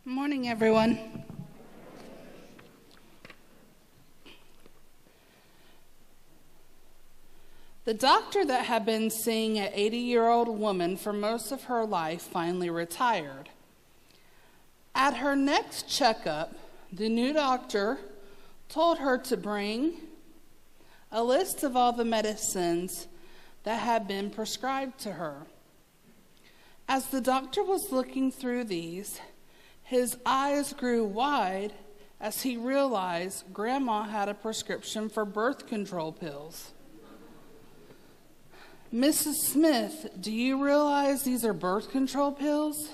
Morning, everyone. The doctor that had been seeing an 80-year-old woman for most of her life finally retired. At her next checkup, the new doctor told her to bring a list of all the medicines that had been prescribed to her. As the doctor was looking through these, his eyes grew wide as he realized Grandma had a prescription for birth control pills. "Mrs. Smith, do you realize these are birth control pills?"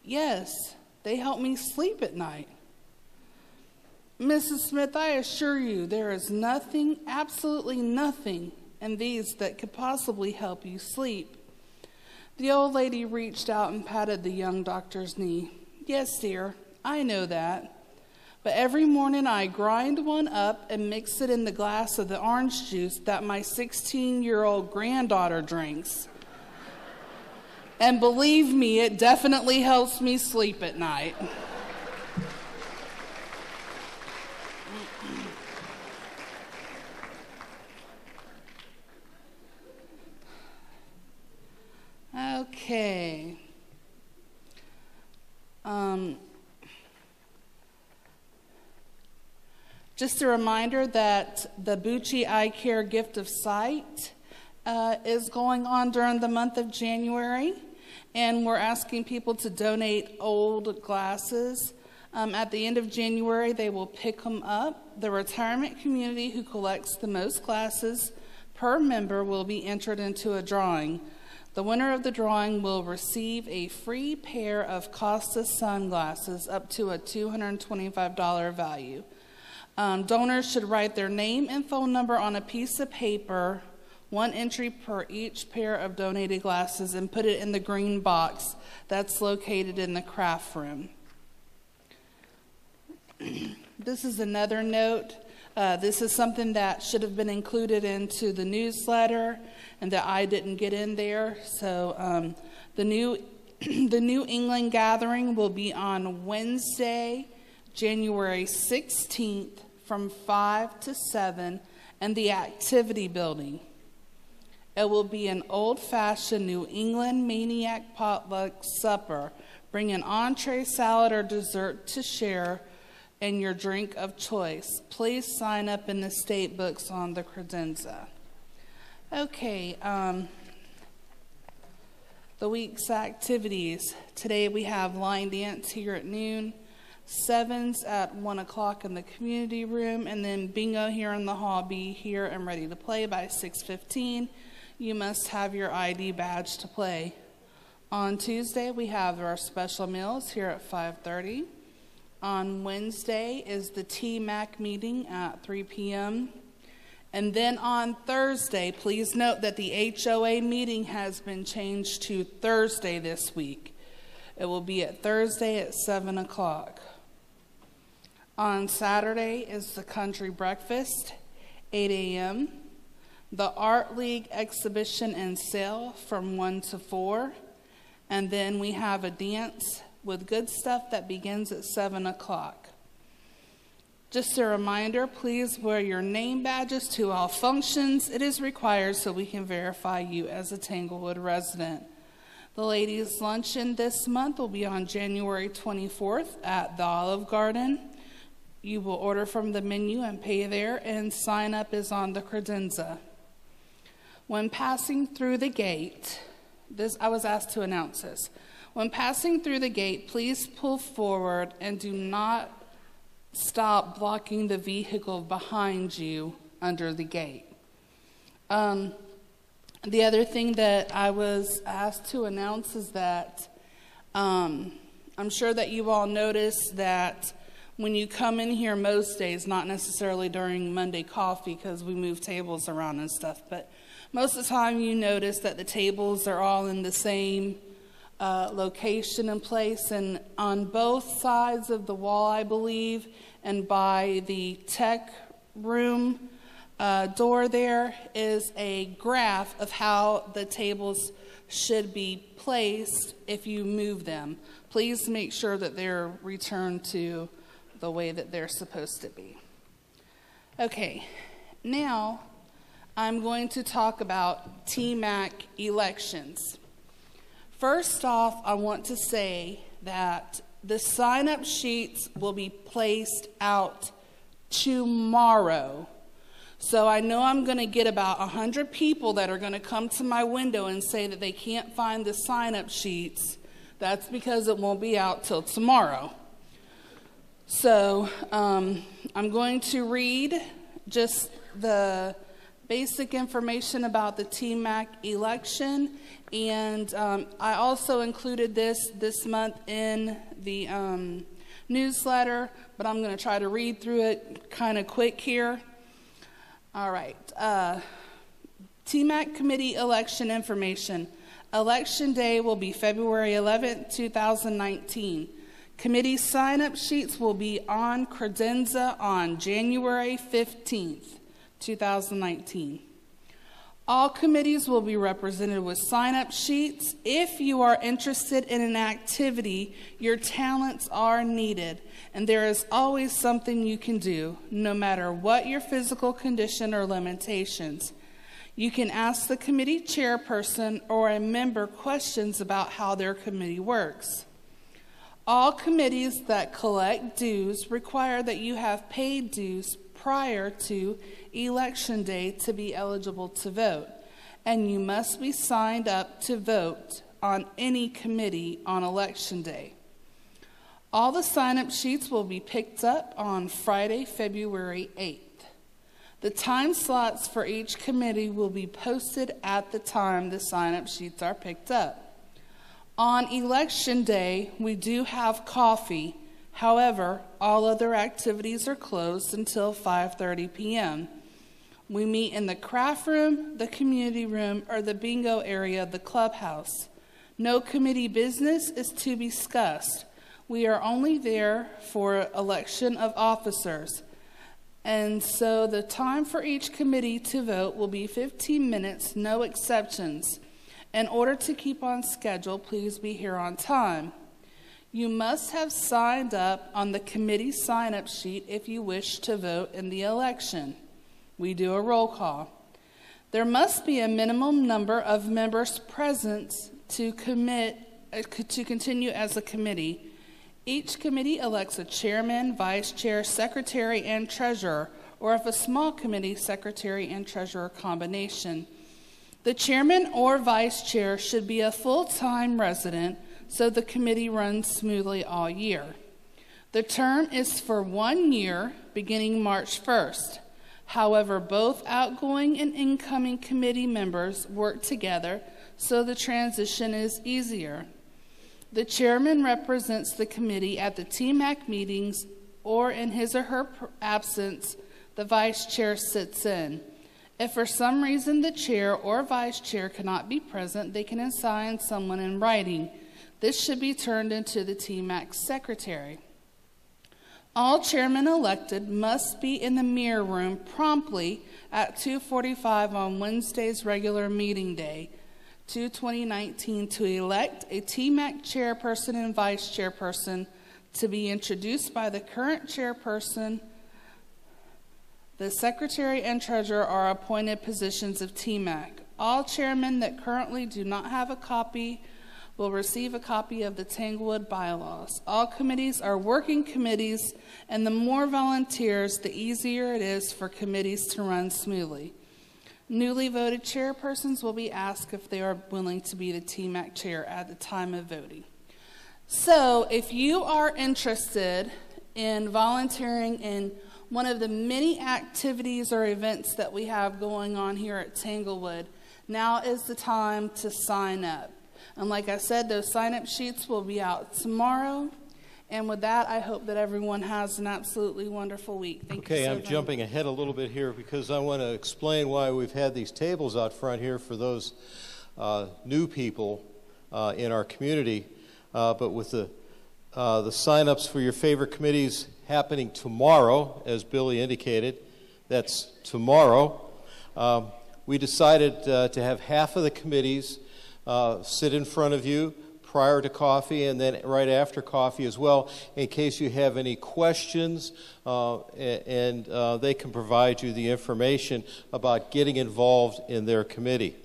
"Yes, they help me sleep at night." "Mrs. Smith, I assure you there is nothing, absolutely nothing in these that could possibly help you sleep." The old lady reached out and patted the young doctor's knee. "Yes, dear, I know that. But every morning I grind one up and mix it in the glass of the orange juice that my 16-year-old granddaughter drinks. And believe me, it definitely helps me sleep at night." Okay. Just a reminder that the Bucci Eye Care Gift of Sight is going on during the month of January, and we're asking people to donate old glasses. At the end of January, they will pick them up. The retirement community who collects the most glasses per member will be entered into a drawing. The winner of the drawing will receive a free pair of Costa sunglasses up to a $225 value. Donors should write their name and phone number on a piece of paper, one entry per each pair of donated glasses, and put it in the green box that's located in the craft room. This is another note. This is something that should have been included into the newsletter and that I didn't get in there. So the New England gathering will be on Wednesday, January 16th from 5 to 7 in the Activity Building. It will be an old-fashioned New England maniac potluck supper. Bring an entree, salad, or dessert to share and your drink of choice. Please sign up in the state books on the credenza. Okay, the week's activities. Today we have line dance here at noon, sevens at 1 o'clock in the community room, and then bingo here in the hall. Be here and ready to play by 6:15. You must have your ID badge to play. On Tuesday we have our special meals here at 5:30. On Wednesday is the TMAC meeting at 3 p.m. And then on Thursday, please note that the HOA meeting has been changed to Thursday this week. It will be at Thursday at 7 o'clock. On Saturday is the country breakfast, 8 a.m. The Art League exhibition and sale from 1 to 4. And then we have a dance with good stuff that begins at 7 o'clock. Just a reminder, please wear your name badges to all functions. It is required so we can verify you as a Tanglewood resident. The ladies' luncheon this month will be on January 24th at the Olive Garden. You will order from the menu and pay there, and sign up is on the credenza. When passing through the gate, I was asked to announce this. When passing through the gate, please pull forward and do not stop blocking the vehicle behind you under the gate. The other thing that I was asked to announce is that I'm sure that you all noticed that when you come in here most days, not necessarily during Monday coffee because we move tables around and stuff, but most of the time you notice that the tables are all in the same location and place, and on both sides of the wall, I believe, and by the tech room, door there is a graph of how the tables should be placed if you move them. Please make sure that they're returned to the way that they're supposed to be. Okay, now I'm going to talk about TMAC elections. First off, I want to say that the sign-up sheets will be placed out tomorrow. So I know I'm going to get about 100 people that are going to come to my window and say that they can't find the sign-up sheets. That's because it won't be out till tomorrow. So I'm going to read just the basic information about the TMAC election, and I also included this month in the newsletter, but I'm going to try to read through it kind of quick here. All right. TMAC committee election information. Election day will be February 11th, 2019. Committee sign-up sheets will be on credenza on January 15th, 2019. All committees will be represented with sign-up sheets. If you are interested in an activity, your talents are needed, and there is always something you can do, no matter what your physical condition or limitations. You can ask the committee chairperson or a member questions about how their committee works. All committees that collect dues require that you have paid dues prior to election day to be eligible to vote, and you must be signed up to vote on any committee on election day. All the sign-up sheets will be picked up on Friday, February 8th. The time slots for each committee will be posted at the time the sign-up sheets are picked up. On election day, we do have coffee. However, all other activities are closed until 5:30 p.m. We meet in the craft room, the community room, or the bingo area of the clubhouse. No committee business is to be discussed. We are only there for election of officers. And so the time for each committee to vote will be 15 minutes, no exceptions. In order to keep on schedule, please be here on time. You must have signed up on the committee sign-up sheet if you wish to vote in the election. We do a roll call. There must be a minimum number of members present to continue as a committee. Each committee elects a chairman, vice chair, secretary, and treasurer, or if a small committee, secretary and treasurer combination. The chairman or vice chair should be a full-time resident so the committee runs smoothly all year. The term is for 1 year, beginning March 1st. However, both outgoing and incoming committee members work together, so the transition is easier. The chairman represents the committee at the TMAC meetings, or in his or her absence, the vice chair sits in. If for some reason the chair or vice chair cannot be present, they can assign someone in writing. This should be turned into the TMAC secretary. All chairmen elected must be in the mirror room promptly at 2:45 on Wednesday's regular meeting day, 2019, to elect a TMAC chairperson and vice chairperson to be introduced by the current chairperson. The secretary and treasurer are appointed positions of TMAC. All chairmen that currently do not have a copy will receive a copy of the Tanglewood bylaws. All committees are working committees, and the more volunteers, the easier it is for committees to run smoothly. Newly voted chairpersons will be asked if they are willing to be the TMAC chair at the time of voting. So if you are interested in volunteering in one of the many activities or events that we have going on here at Tanglewood, now is the time to sign up. And like I said, those sign-up sheets will be out tomorrow. And with that, I hope that everyone has an absolutely wonderful week. Thank you so much. Okay, I'm jumping ahead a little bit here because I want to explain why we've had these tables out front here for those new people in our community. But with the sign-ups for your favorite committees happening tomorrow, as Billy indicated, That's tomorrow. We decided to have half of the committees sit in front of you prior to coffee and then right after coffee as well, in case you have any questions, and they can provide you the information about getting involved in their committee.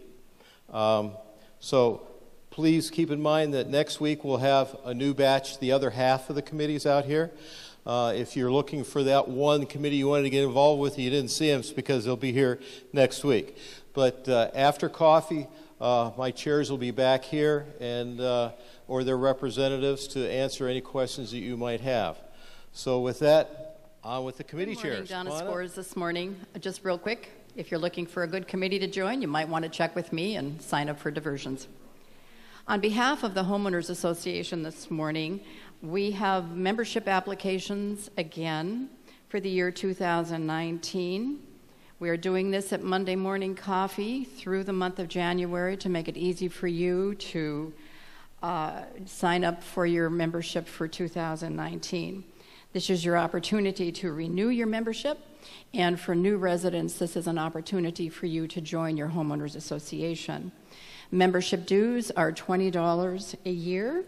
So please keep in mind that next week we'll have a new batch, the other half of the committees out here. If you're looking for that one committee you wanted to get involved with and you didn't see them, it's because they'll be here next week. But after coffee, my chairs will be back here, and or their representatives to answer any questions that you might have. So with that, on with the committee chairs. Good morning, Donna Spores this morning. Just real quick, if you're looking for a good committee to join, you might want to check with me and sign up for diversions. On behalf of the Homeowners Association this morning, we have membership applications again for the year 2019. We are doing this at Monday Morning Coffee through the month of January to make it easy for you to sign up for your membership for 2019. This is your opportunity to renew your membership, and for new residents, this is an opportunity for you to join your Homeowners Association. Membership dues are $20 a year.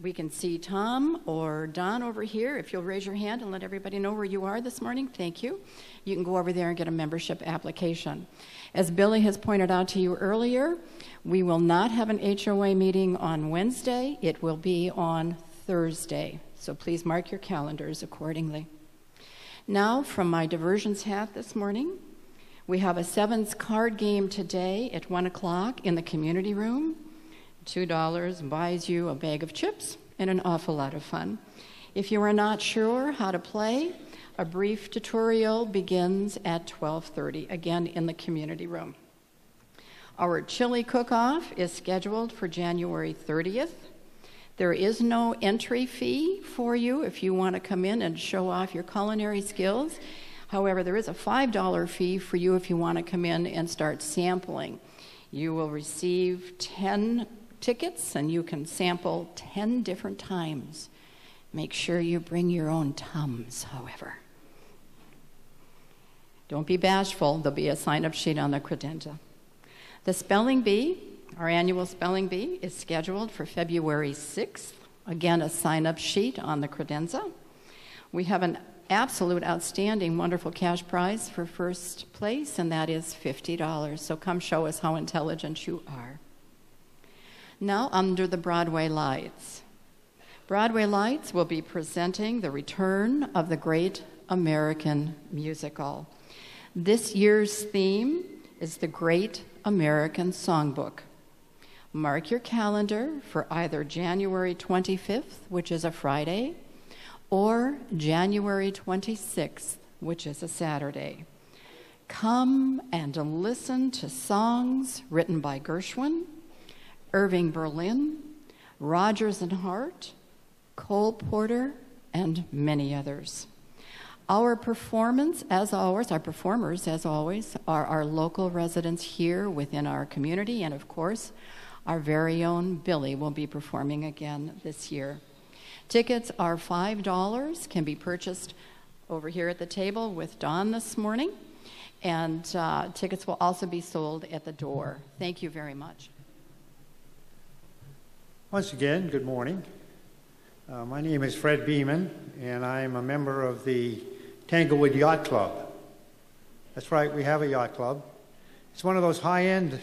We can see Tom or Don over here. If you'll raise your hand and let everybody know where you are this morning, thank you. You can go over there and get a membership application. As Billy has pointed out to you earlier, we will not have an HOA meeting on Wednesday. It will be on Thursday. So please mark your calendars accordingly. Now, from my diversions hat this morning, we have a sevens card game today at 1 o'clock in the community room. $2 buys you a bag of chips and an awful lot of fun. If you are not sure how to play, a brief tutorial begins at 12:30, again in the community room. Our chili cook-off is scheduled for January 30th. There is no entry fee for you if you want to come in and show off your culinary skills. However, there is a $5 fee for you if you want to come in and start sampling. You will receive 10 tickets, and you can sample 10 different times. Make sure you bring your own Tums, however. Don't be bashful. There'll be a sign-up sheet on the credenza. The Spelling Bee, our annual Spelling Bee, is scheduled for February 6th. Again, a sign-up sheet on the credenza. We have an absolute outstanding, wonderful cash prize for first place, and that is $50. So come show us how intelligent you are. Now, under the Broadway Lights. Broadway Lights will be presenting the return of the Great American Musical. This year's theme is the Great American Songbook. Mark your calendar for either January 25th, which is a Friday, or January 26th, which is a Saturday. Come and listen to songs written by Gershwin, Irving Berlin, Rodgers and Hart, Cole Porter, and many others. Our performers, as always, are our local residents here within our community, and of course, our very own Billy will be performing again this year. Tickets are $5, can be purchased over here at the table with Don this morning, and tickets will also be sold at the door. Thank you very much. Once again, good morning. My name is Fred Beeman, and I'm a member of the Tanglewood Yacht Club. That's right, we have a yacht club. It's one of those high-end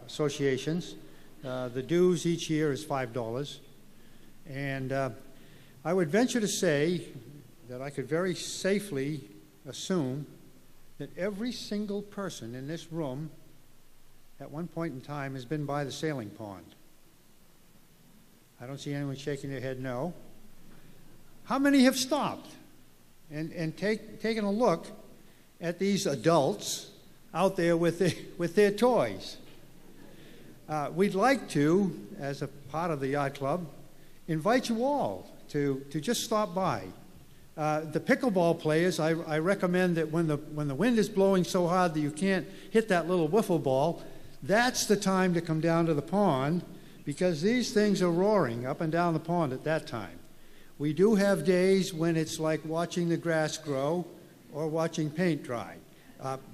associations. The dues each year is $5. And I would venture to say that I could very safely assume that every single person in this room at one point in time has been by the sailing pond. I don't see anyone shaking their head no. How many have stopped and taken a look at these adults out there with their toys? We'd like to, as a part of the yacht club, invite you all to just stop by. The pickleball players, I recommend that when the wind is blowing so hard that you can't hit that little wiffle ball, that's the time to come down to the pond, because these things are roaring up and down the pond at that time. We do have days when it's like watching the grass grow, or watching paint dry.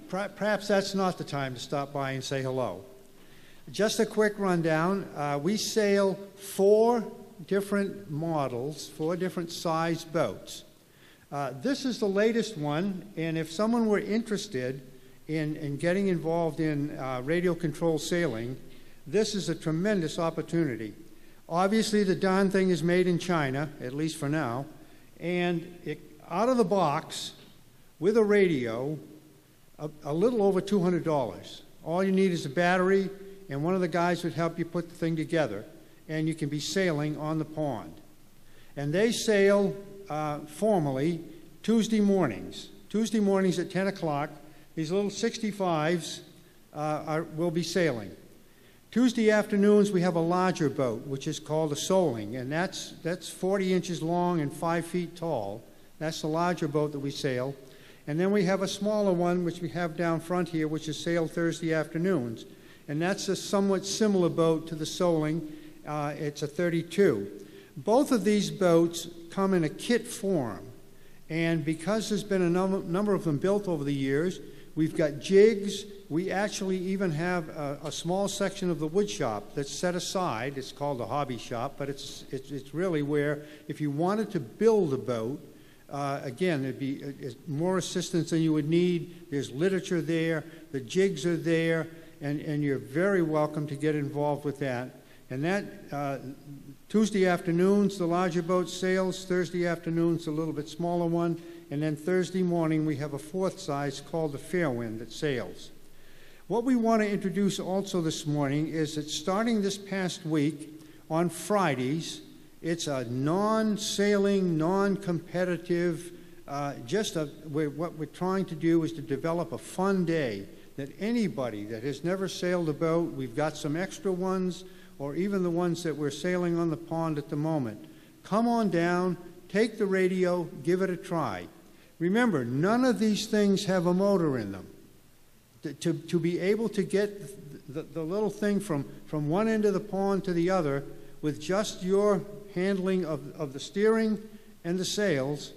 Perhaps that's not the time to stop by and say hello. Just a quick rundown. We sail 4 different models, 4 different size boats. This is the latest one, and if someone were interested in getting involved in radio control sailing, this is a tremendous opportunity. Obviously, the darn thing is made in China, at least for now, and out of the box, with a radio, a little over $200. All you need is a battery, and one of the guys would help you put the thing together, and you can be sailing on the pond. And they sail formally Tuesday mornings. Tuesday mornings at 10 o'clock, these little 65s will be sailing. Tuesday afternoons, we have a larger boat, which is called a Soling, and that's 40 inches long and 5 feet tall. That's the larger boat that we sail. And then we have a smaller one, which we have down front here, which is sailed Thursday afternoons. And that's a somewhat similar boat to the Soling. It's a 32. Both of these boats come in a kit form. And because there's been a number of them built over the years, we've got jigs. We actually even have a small section of the wood shop that's set aside. It's called a hobby shop, but it's really where if you wanted to build a boat, again, it'd be more assistance than you would need. There's literature there. The jigs are there, and you're very welcome to get involved with that. And that Tuesday afternoons, the larger boat sails. Thursday afternoons, a little bit smaller one. And then Thursday morning, we have a 4th size called the Fairwind that sails. What we want to introduce also this morning is that starting this past week, on Fridays, it's a non-sailing, non-competitive, what we're trying to do is to develop a fun day that anybody that has never sailed a boat, we've got some extra ones, or even the ones that we're sailing on the pond at the moment. Come on down, take the radio, give it a try. Remember, none of these things have a motor in them. To be able to get the little thing from one end of the pond to the other with just your handling of the steering and the sails,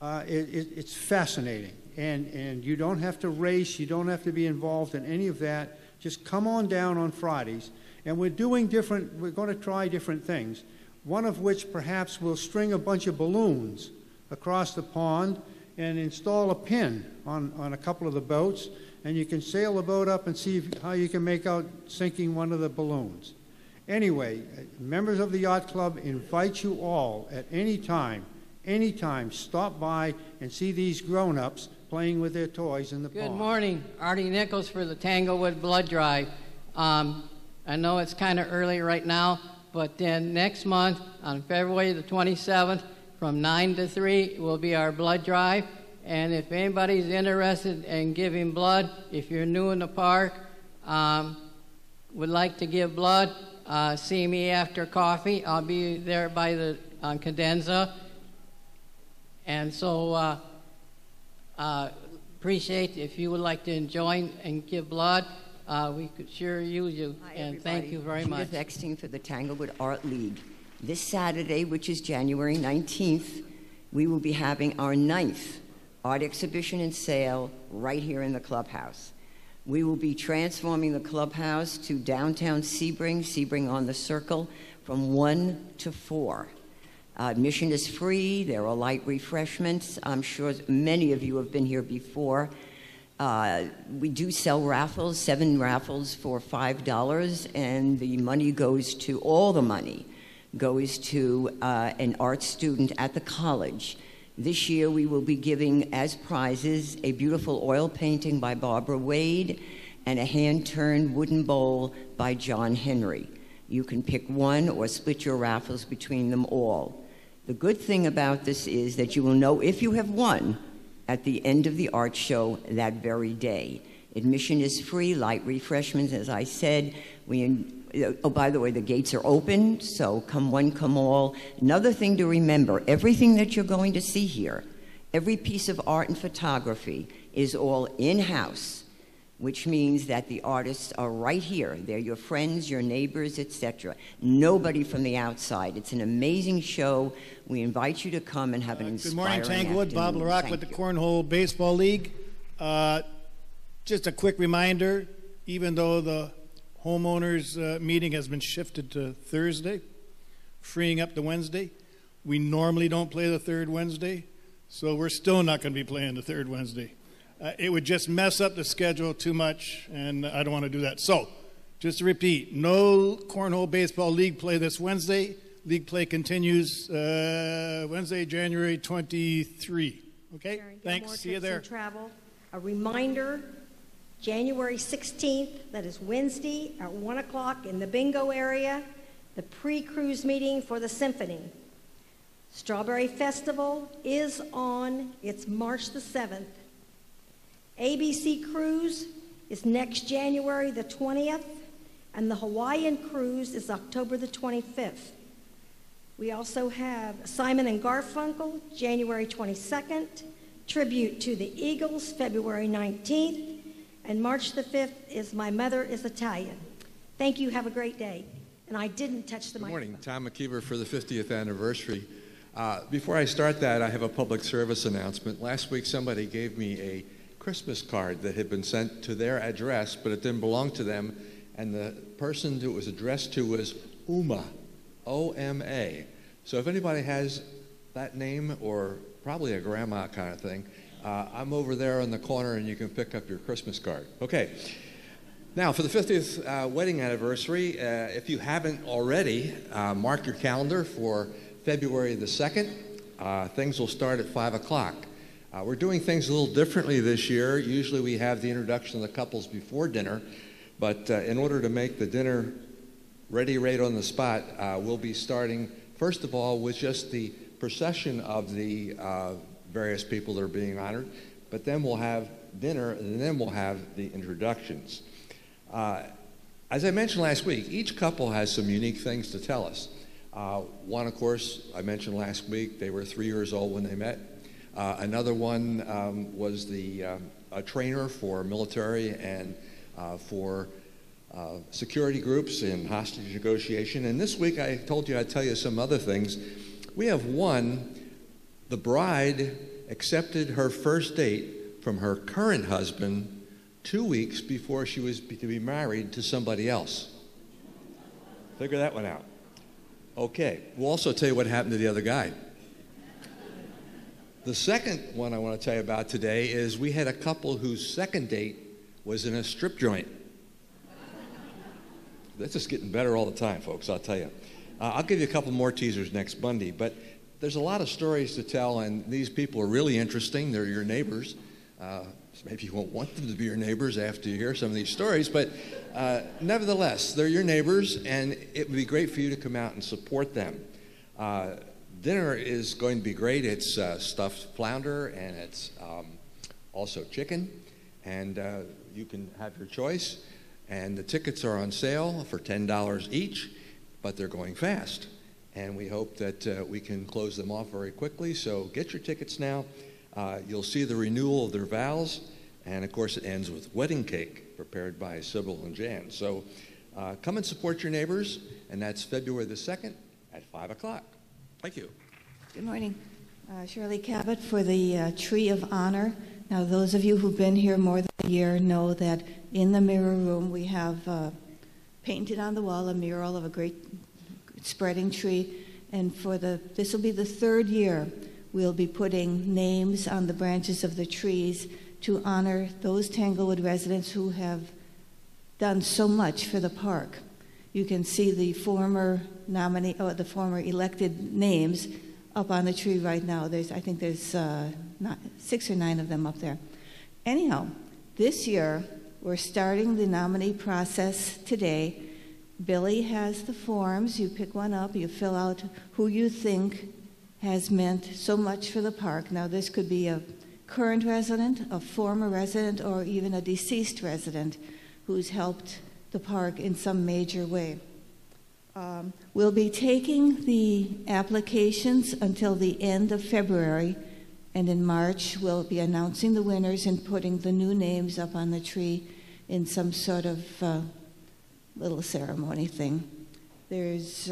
it's fascinating. And you don't have to race, you don't have to be involved in any of that. Just come on down on Fridays. And we're going to try different things. One of which perhaps we'll string a bunch of balloons across the pond and install a pin on a couple of the boats, and you can sail the boat up and see how you can make out sinking one of the balloons. Anyway, members of the Yacht Club invite you all at any time, stop by and see these grown-ups playing with their toys in the pond. Good morning. Artie Nichols for the Tanglewood Blood Drive. I know it's kind of early right now, but then next month on February the 27th from 9 to 3 will be our blood drive. And if anybody's interested in giving blood, if you're new in the park, would like to give blood, see me after coffee. I'll be there by the cadenza. And so appreciate if you would like to join and give blood. We could sure use you. Hi, and everybody. thank you very much. Judith Eckstein for the Tanglewood Art League. This Saturday, which is January 19th, we will be having our 9th art exhibition and sale right here in the clubhouse. We will be transforming the clubhouse to downtown Sebring on the Circle from 1 to 4. Admission is free. There are light refreshments. I'm sure many of you have been here before. We do sell raffles, 7 raffles for $5, and the money goes to, all the money goes to an art student at the college. This year we will be giving as prizes a beautiful oil painting by Barbara Wade and a hand-turned wooden bowl by John Henry. You can pick one or split your raffles between them all. The good thing about this is that you will know if you have won at the end of the art show that very day. Admission is free, light refreshments, as I said. Oh, by the way, the gates are open, so come one, come all. Another thing to remember, everything that you're going to see here, every piece of art and photography is all in-house. which means that the artists are right here. They're your friends, your neighbors, etc. Nobody from the outside. It's an amazing show. We invite you to come and have an inspiring Good morning, Tanglewood. Bob afternoon. LaRock Thank with the you. Cornhole Baseball League. Just a quick reminder, even though the homeowners meeting has been shifted to Thursday, freeing up to Wednesday, we normally don't play the third Wednesday, so we're still not going to be playing the third Wednesday. It would just mess up the schedule too much, and I don't want to do that. So, just to repeat, no Cornhole Baseball League play this Wednesday. League play continues Wednesday, January 23. Okay? Sharon Thanks. Gilmore, See you Trips there. and Travel. A reminder, January 16th, that is Wednesday at 1 o'clock in the bingo area, the pre-cruise meeting for the symphony. Strawberry Festival is on. It's March the 7th. ABC Cruise is next January the 20th, and the Hawaiian Cruise is October the 25th. We also have Simon and Garfunkel, January 22nd, Tribute to the Eagles, February 19th, and March the 5th is My Mother is Italian. Thank you. Have a great day. And I didn't touch the Good microphone. morning. Tom McKeever for the 50th anniversary. Before I start that, I have a public service announcement. Last week, somebody gave me a Christmas card that had been sent to their address, but it didn't belong to them, and the person it was addressed to was Uma, O-M-A. So if anybody has that name, or probably a grandma kind of thing, I'm over there in the corner, and you can pick up your Christmas card. Okay. Now, for the 50th wedding anniversary, if you haven't already, mark your calendar for February the 2nd. Things will start at 5 o'clock. We're doing things a little differently this year. Usually we have the introduction of the couples before dinner, but in order to make the dinner ready right on the spot, we'll be starting, first of all, with just the procession of the various people that are being honored, but then we'll have dinner, and then we'll have the introductions. As I mentioned last week, each couple has some unique things to tell us. One, of course, I mentioned last week, they were 3 years old when they met. Another one was a trainer for military and for security groups in hostage negotiation. And this week I told you I'd tell you some other things. We have one, the bride accepted her first date from her current husband 2 weeks before she was to be married to somebody else. Figure that one out. Okay, we'll also tell you what happened to the other guy. The second one I want to tell you about today is we had a couple whose second date was in a strip joint. That's just getting better all the time, folks, I'll tell you. I'll give you a couple more teasers next Monday, but there's a lot of stories to tell, and these people are really interesting. They're your neighbors. Maybe you won't want them to be your neighbors after you hear some of these stories, but nevertheless, they're your neighbors, and it would be great for you to come out and support them. Dinner is going to be great. It's stuffed flounder, and it's also chicken, and you can have your choice. And the tickets are on sale for $10 each, but they're going fast. And we hope that we can close them off very quickly, so get your tickets now. You'll see the renewal of their vows, and of course it ends with wedding cake prepared by Sybil and Jan. So come and support your neighbors, and that's February the 2nd at 5 o'clock. Thank you. Good morning. Shirley Cabot for the Tree of Honor. Now, those of you who've been here more than a year know that in the mirror room we have painted on the wall a mural of a great spreading tree. And this will be the third year we'll be putting names on the branches of the trees to honor those Tanglewood residents who have done so much for the park. You can see the former elected names up on the tree right now. I think there's 6 or 9 of them up there. Anyhow, this year we're starting the nominee process today. Billy has the forms. You pick one up, you fill out who you think has meant so much for the park. Now, this could be a current resident, a former resident, or even a deceased resident who's helped the park in some major way. We'll be taking the applications until the end of February, and in March we'll be announcing the winners and putting the new names up on the tree. in some sort of little ceremony thing. There's,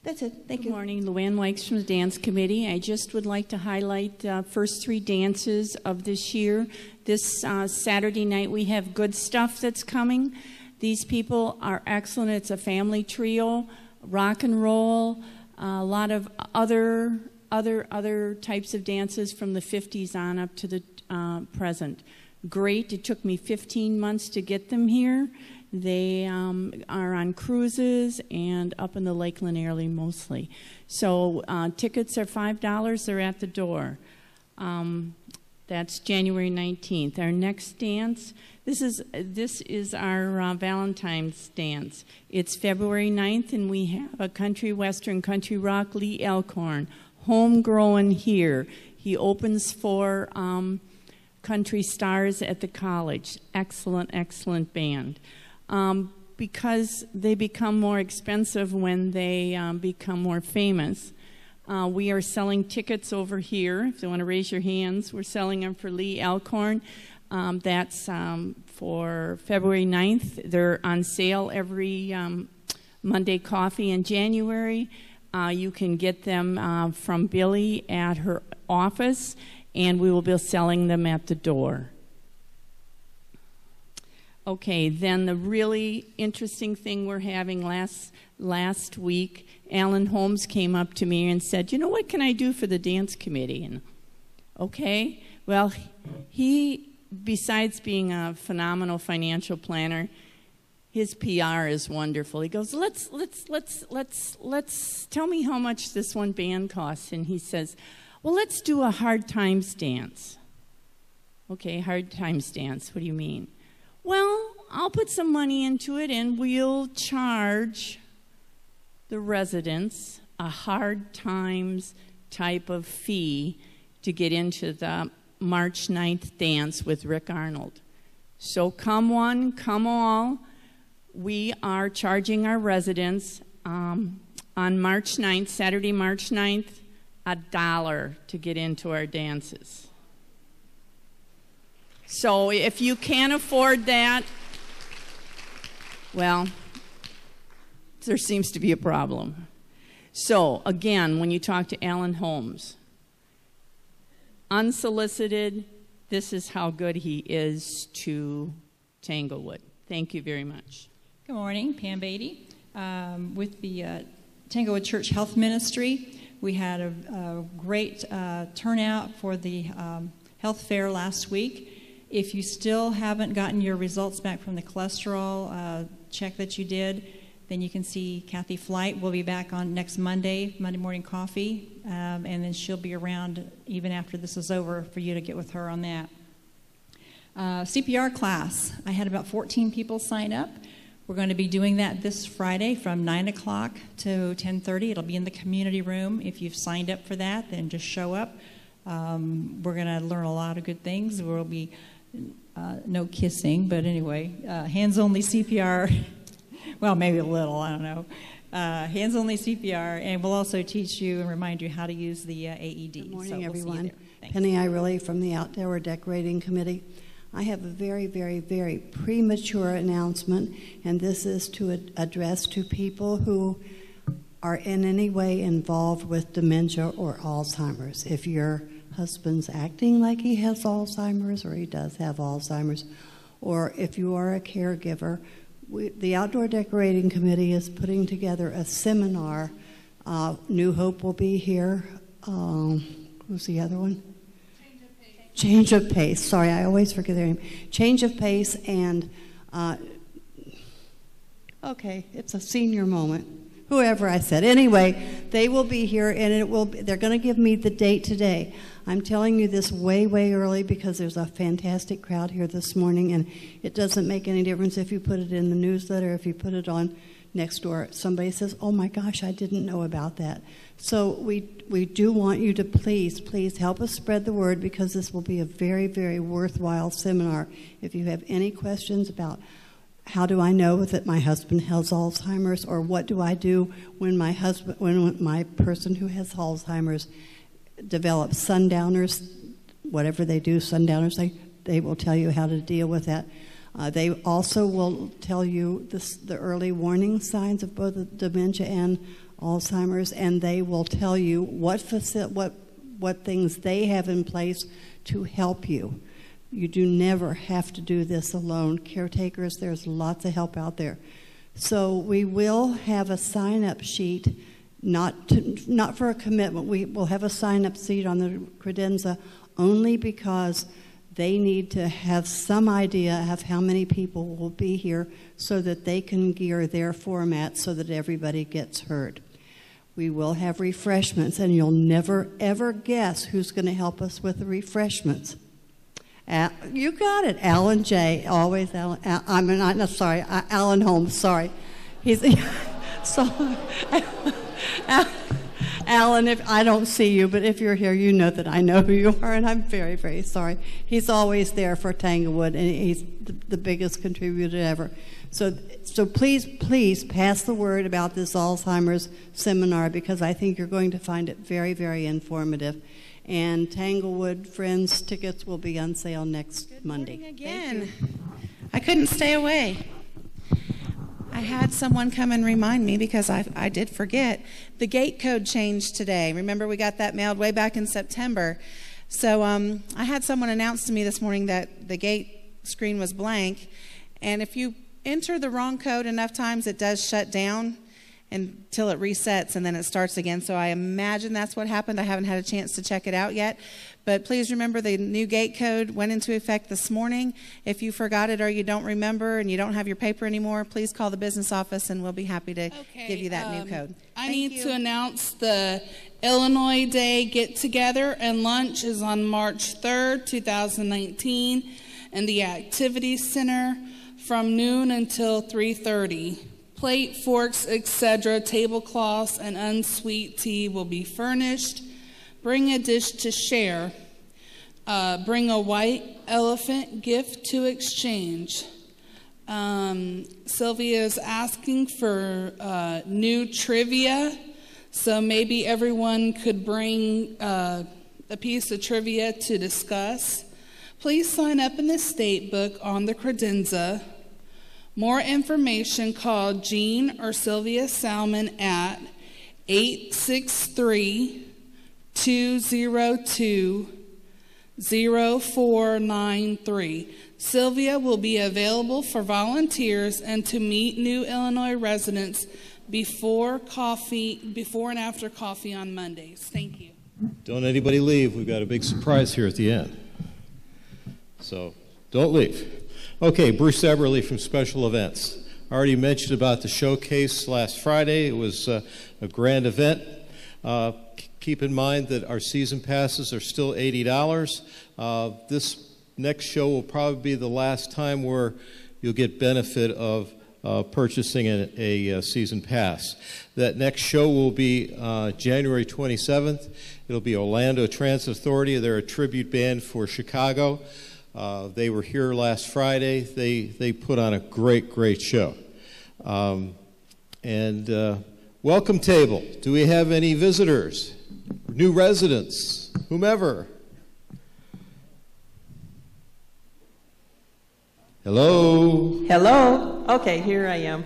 that's it. Thank you. Good morning, Luann Wykes from the Dance Committee. I just would like to highlight the first 3 dances of this year. This Saturday night we have Good Stuff that's coming. These people are excellent. It's a family trio, rock and roll, a lot of other types of dances from the 50s on up to the present. Great. It took me 15 months to get them here. They are on cruises and up in the Lakeland area mostly. So tickets are $5. They're at the door. That's January 19th. Our next dance, this is our Valentine's dance. It's February 9th, and we have a country western, country rock, Lee Elkhorn, homegrown here. He opens for Country Stars at the college. Excellent, excellent band. Because they become more expensive when they become more famous. We are selling tickets over here. If you want to raise your hands, we're selling them for Lee Elkhorn. That's for February 9th. They're on sale every Monday coffee in January. You can get them from Billy at her office, and we will be selling them at the door. Okay, then the really interesting thing we're having last week, Alan Holmes came up to me and said, you know, what can I do for the dance committee? And okay, well, he, besides being a phenomenal financial planner, his PR is wonderful. He goes, let's tell me how much this one band costs. And he says, well, let's do a hard times dance. Okay, hard times dance, what do you mean? Well, I'll put some money into it and we'll charge the residents a hard times type of fee to get into the March 9th dance with Rick Arnold. So come one, come all. We are charging our residents on March 9th, Saturday, March 9th, $1 to get into our dances. So if you can't afford that, well, there seems to be a problem. So again, when you talk to Alan Holmes, unsolicited, this is how good he is to Tanglewood. Thank you very much. Good morning, Pam Beatty. With the Tanglewood Church Health Ministry, we had a great turnout for the health fair last week. If you still haven't gotten your results back from the cholesterol check that you did, then you can see Kathy Flight. We'll be back on next Monday, Monday Morning Coffee, and then she'll be around even after this is over for you to get with her on that. CPR class. I had about 14 people sign up. We're going to be doing that this Friday from 9 o'clock to 10:30. It'll be in the community room. If you've signed up for that, then just show up. We're going to learn a lot of good things. There will be no kissing, but anyway, hands-only CPR. Well, maybe a little, I don't know. Hands-only CPR, and we'll also teach you and remind you how to use the AED. Good morning, so we'll everyone. Thanks. Penny Ireland from the Outdoor Decorating Committee. I have a very, very, very premature announcement, and this is to address to people who are in any way involved with dementia or Alzheimer's. If your husband's acting like he has Alzheimer's, or he does have Alzheimer's, or if you are a caregiver, the Outdoor Decorating Committee is putting together a seminar. New Hope will be here. Who's the other one? Change of Pace. Sorry, I always forget their name. Change of Pace and, okay, it's a senior moment. Whoever I said. Anyway, they will be here, and they're going to give me the date today. I'm telling you this way, way early because there's a fantastic crowd here this morning, and it doesn't make any difference if you put it in the newsletter, if you put it on next door. Somebody says, oh my gosh, I didn't know about that. So we do want you to please help us spread the word, because this will be a very, very worthwhile seminar. If you have any questions about how do I know that my husband has Alzheimer's, or what do I do when my person who has Alzheimer's develops sundowners, whatever they do, sundowners, they will tell you how to deal with that. They also will tell you the early warning signs of both dementia and Alzheimer's, and they will tell you what things they have in place to help you. You do never have to do this alone. Caretakers, there's lots of help out there. So we will have a sign-up sheet, not for a commitment. We will have a sign-up sheet on the credenza only because they need to have some idea of how many people will be here so that they can gear their format so that everybody gets heard. We will have refreshments, and you'll never, ever guess who's going to help us with the refreshments. You got it, Alan J. Always Alan. Alan Holmes. Sorry, he's so. Alan, if I don't see you, but if you're here, you know that I know who you are, and I'm very, very sorry. He's always there for Tanglewood, and he's the biggest contributor ever. So please pass the word about this Alzheimer's seminar, because I think you're going to find it very, very informative. And Tanglewood Friends tickets will be on sale next Monday. Good morning again. I couldn't stay away. I had someone come and remind me, because I did forget. The gate code changed today. Remember, we got that mailed way back in September. So I had someone announce to me this morning that the gate screen was blank. And if you enter the wrong code enough times, it does shut down until it resets, and then it starts again. So I imagine that's what happened. I haven't had a chance to check it out yet. But please remember, the new gate code went into effect this morning. If you forgot it or you don't remember and you don't have your paper anymore, please call the business office and we'll be happy to give you that new code. I need to announce the Illinois Day get-together and lunch is on March 3rd, 2019 in the Activities Center from noon until 3:30. Plate, forks, etc., tablecloths, and unsweet tea will be furnished. Bring a dish to share. Bring a white elephant gift to exchange. Sylvia is asking for new trivia, so maybe everyone could bring a piece of trivia to discuss. Please sign up in the state book on the credenza. More information, call Jean or Sylvia Salmon at 863-202-0493. Sylvia will be available for volunteers and to meet new Illinois residents before and after coffee on Mondays. Thank you. Don't anybody leave. We've got a big surprise here at the end. So don't leave. Okay, Bruce Eberly from Special Events. I already mentioned about the showcase last Friday. It was a grand event. Keep in mind that our season passes are still $80. This next show will probably be the last time where you'll get benefit of purchasing a season pass. That next show will be January 27th. It'll be Orlando Transit Authority. They're a tribute band for Chicago. They were here last Friday. They put on a great show. Welcome table. Do we have any visitors? New residents? Whomever? Hello? Hello? Okay, here I am.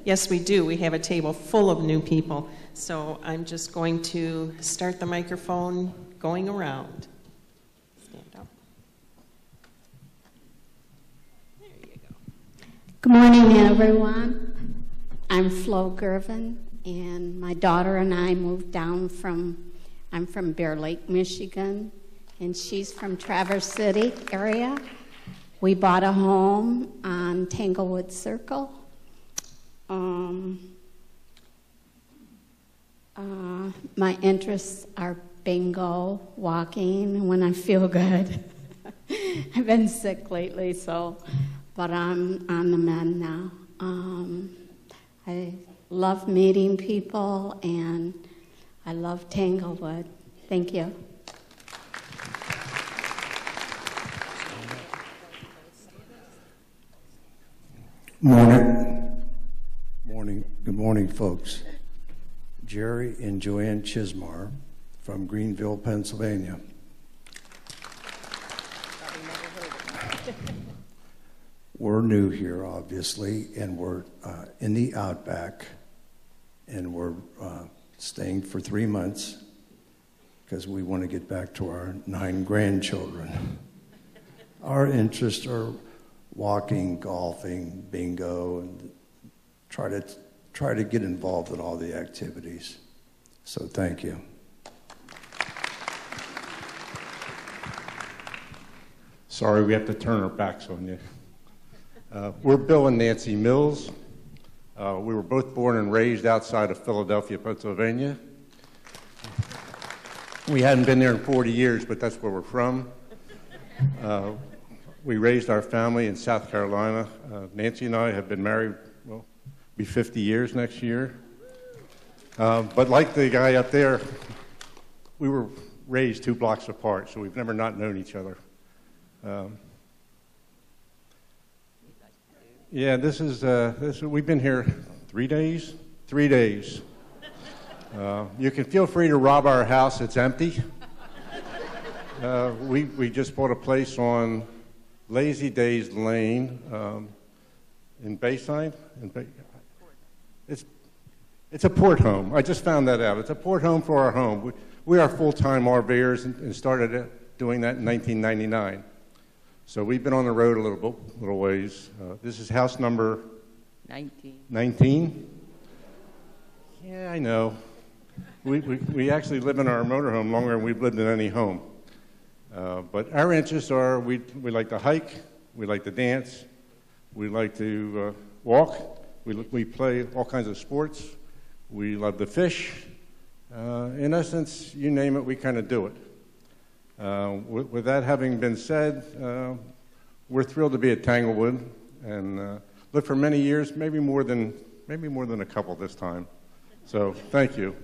Yes, we do. We have a table full of new people. So I'm just going to start the microphone going around. Good morning, everyone. I'm Flo Gervin, and my daughter and I moved down I'm from Bear Lake, Michigan, and she's from Traverse City area. We bought a home on Tanglewood Circle. My interests are bingo, walking when I feel good. I've been sick lately, but I'm on the mend now. I love meeting people, and I love Tanglewood. Thank you. Good morning, folks. Jerry and Joanne Chismar from Greenville, Pennsylvania. We're new here, obviously, and we're in the Outback, and we're staying for 3 months because we want to get back to our 9 grandchildren. Our interests are walking, golfing, bingo, and try to get involved in all the activities. So thank you. Sorry, we have to turn our backs on you. We're Bill and Nancy Mills. We were both born and raised outside of Philadelphia, Pennsylvania. We hadn't been there in 40 years, but that's where we're from. We raised our family in South Carolina. Nancy and I have been married, well, be 50 years next year. But like the guy up there, we were raised 2 blocks apart, so we've never not known each other. Yeah, this is we've been here 3 days. 3 days. You can feel free to rob our house. It's empty. We just bought a place on Lazy Days Lane in Bayside. It's a port home. I just found that out. It's a port home for our home. We are full-time RVers and started doing that in 1999. So we've been on the road a little ways. This is house number 19. 19? Yeah, I know. We actually live in our motorhome longer than we've lived in any home. But our interests are we like to hike, we like to dance, we like to walk, we play all kinds of sports, we love to fish. In essence, you name it, we kind of do it. With that having been said, we're thrilled to be at Tanglewood and lived for many years, maybe more than a couple this time. So thank you.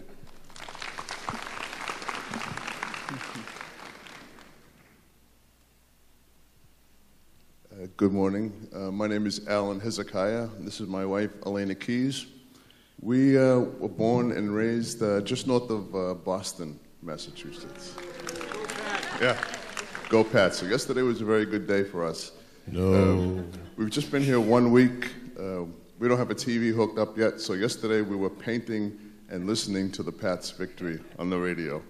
Good morning. My name is Alan Hezekiah. This is my wife, Elena Keys. We were born and raised just north of Boston, Massachusetts. Yeah, go Pats. So yesterday was a very good day for us. No. We've just been here 1 week. We don't have a TV hooked up yet, so yesterday we were painting and listening to the Pats' victory on the radio.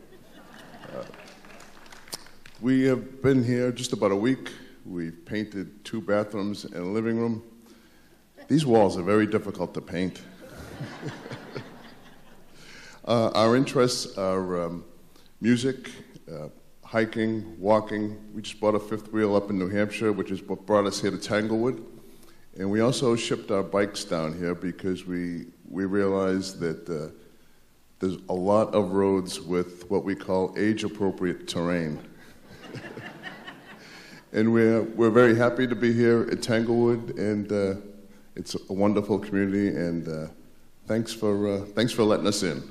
We have been here just about a week. We've painted 2 bathrooms and a living room. These walls are very difficult to paint. Our interests are music, hiking, walking. We just bought a 5th wheel up in New Hampshire, which is what brought us here to Tanglewood. And we also shipped our bikes down here because we realized that there's a lot of roads with what we call age-appropriate terrain. And we're very happy to be here at Tanglewood, and it's a wonderful community, and thanks for letting us in.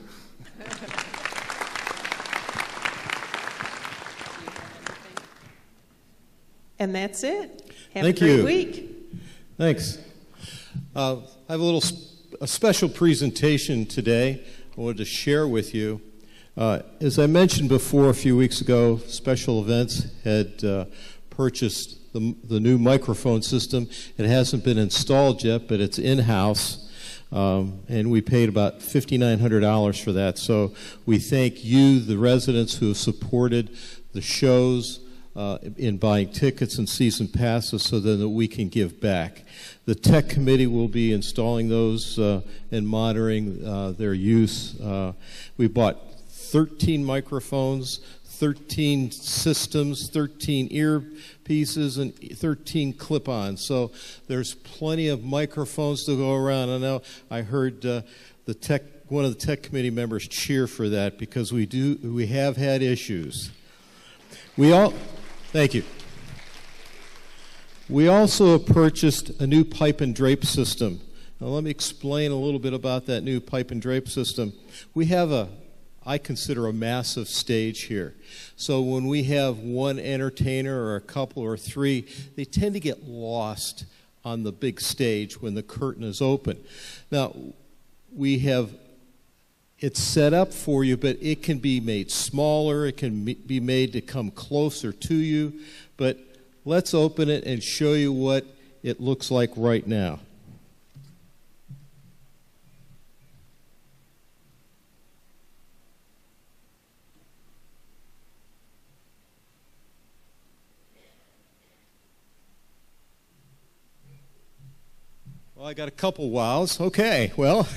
And that's it. Have Thank a great you. week. Thanks. I have a special presentation today I wanted to share with you. As I mentioned before a few weeks ago, Special Events had purchased the new microphone system. It hasn't been installed yet, but it's in-house. And we paid about $5,900 for that. So we thank you, the residents who have supported the shows in buying tickets and season passes so that we can give back. The tech committee will be installing those and monitoring their use. We bought 13 microphones, 13 systems, 13 earpieces, and 13 clip-ons. So there's plenty of microphones to go around. I know I heard one of the tech committee members cheer for that because we have had issues. Thank you. We also have purchased a new pipe and drape system. Now let me explain a little bit about that new pipe and drape system. We have I consider a massive stage here. So when we have one entertainer or a couple or 3, they tend to get lost on the big stage when the curtain is open. Now, it's set up for you, but it can be made smaller. It can be made to come closer to you. But let's open it and show you what it looks like right now. Well, I got a couple wows. Okay, well,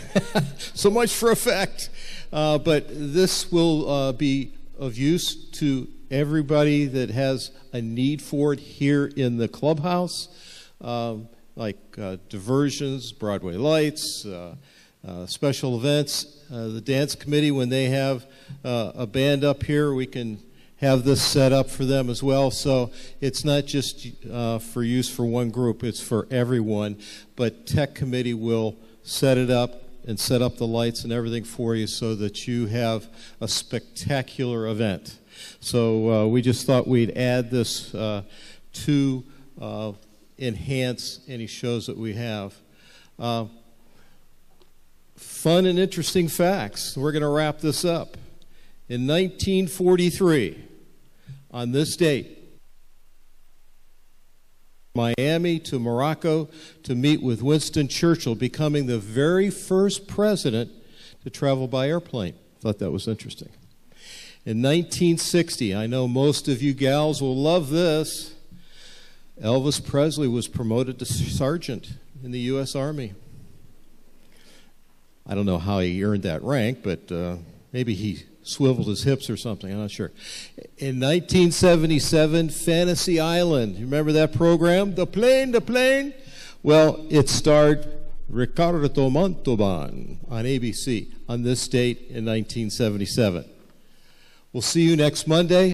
so much for effect. But this will be of use to everybody that has a need for it here in the clubhouse, like diversions, Broadway lights, special events. The dance committee, when they have a band up here, we can have this set up for them as well. So it's not just for use for one group, it's for everyone. But tech committee will set it up and set up the lights and everything for you so that you have a spectacular event. So we just thought we'd add this to enhance any shows that we have. Fun and interesting facts. We're going to wrap this up. In 1943, on this date, Miami to Morocco to meet with Winston Churchill, becoming the very first president to travel by airplane. Thought that was interesting. In 1960, I know most of you gals will love this, Elvis Presley was promoted to sergeant in the U.S. Army. I don't know how he earned that rank, but maybe he swiveled his hips or something, I'm not sure. In 1977, Fantasy Island. You remember that program? The plane? Well, it starred Ricardo Montalban on ABC on this date in 1977. We'll see you next Monday.